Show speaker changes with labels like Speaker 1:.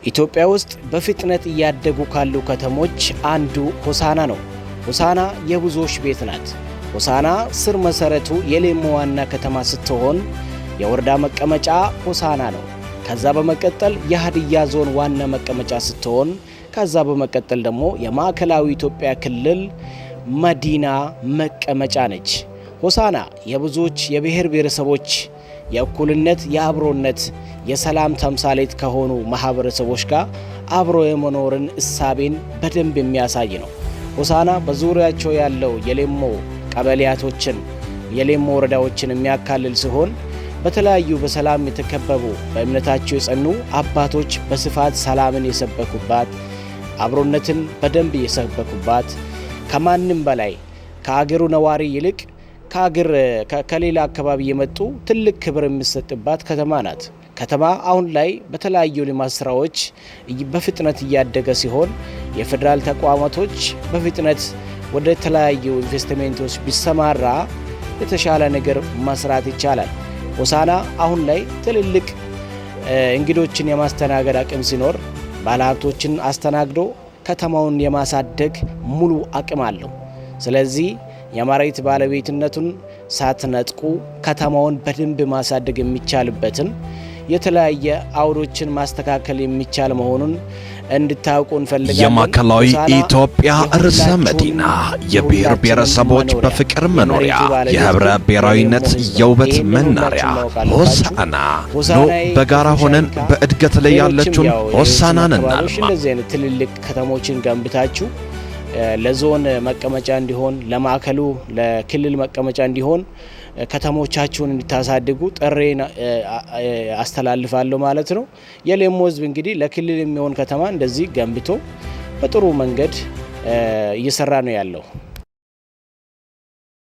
Speaker 1: ኢትዮጵያ ውስጥ በፍጥነት እያደጉ ካሉ ከተሞች አንዱ ሆሳና ነው። ሆሳና የብዙዎች ቤት ናት። ሆሳና ስር መሰረቱ የሌሞ ዋና ከተማ ስትሆን የወረዳ መቀመጫ ሆሳና ነው። ከዛ በመቀጠል የሀዲያ ዞን ዋና መቀመጫ ስትሆን ከዛ በመቀጠል ደግሞ የማዕከላዊ ኢትዮጵያ ክልል መዲና መቀመጫ ነች። ሆሳና የብዙዎች የብሔር ብሔረሰቦች የእኩልነት፣ የአብሮነት፣ የሰላም ተምሳሌት ከሆኑ ማህበረሰቦች ጋር አብሮ የመኖርን እሳቤን በደንብ የሚያሳይ ነው። ሆሳና በዙሪያቸው ያለው የሌሞ ቀበሌያቶችን የሌሞ ወረዳዎችን የሚያካልል ሲሆን በተለያዩ በሰላም የተከበቡ በእምነታቸው የጸኑ አባቶች በስፋት ሰላምን የሰበኩባት፣ አብሮነትን በደንብ የሰበኩባት፣ ከማንም በላይ ከአገሩ ነዋሪ ይልቅ ከሌላ አካባቢ የመጡ ትልቅ ክብር የሚሰጥባት ከተማ ናት። ከተማ አሁን ላይ በተለያዩ ልማት ስራዎች በፍጥነት እያደገ ሲሆን የፌዴራል ተቋማቶች በፍጥነት ወደ ተለያዩ ኢንቨስትመንቶች ቢሰማራ የተሻለ ነገር መስራት ይቻላል። ሆሳና አሁን ላይ ትልልቅ እንግዶችን የማስተናገድ አቅም ሲኖር ባለሀብቶችን አስተናግዶ ከተማውን የማሳደግ ሙሉ አቅም አለው። ስለዚህ የመሬት ባለቤትነቱን ሳትነጥቁ ከተማውን በደንብ ማሳደግ የሚቻልበትን የተለያየ አውዶችን ማስተካከል የሚቻል መሆኑን እንድታውቁ እንፈልጋለን።
Speaker 2: የማዕከላዊ ኢትዮጵያ ርዕሰ መዲና፣ የብሔር ብሔረሰቦች በፍቅር መኖሪያ፣ የህብረ ብሔራዊነት የውበት መናሪያ ሆሳና። ኑ በጋራ ሆነን በእድገት ላይ ያለችውን ሆሳናን እናልማ።
Speaker 1: እንደዚህ አይነት ትልልቅ ከተሞችን ገንብታችሁ ለዞን መቀመጫ እንዲሆን፣ ለማዕከሉ ለክልል መቀመጫ እንዲሆን ከተሞቻችሁን እንድታሳድጉ ጥሬን አስተላልፋለሁ ማለት ነው። የሌሞ ህዝብ እንግዲህ ለክልል የሚሆን ከተማ እንደዚህ ገንብቶ በጥሩ መንገድ እየሰራ ነው ያለው።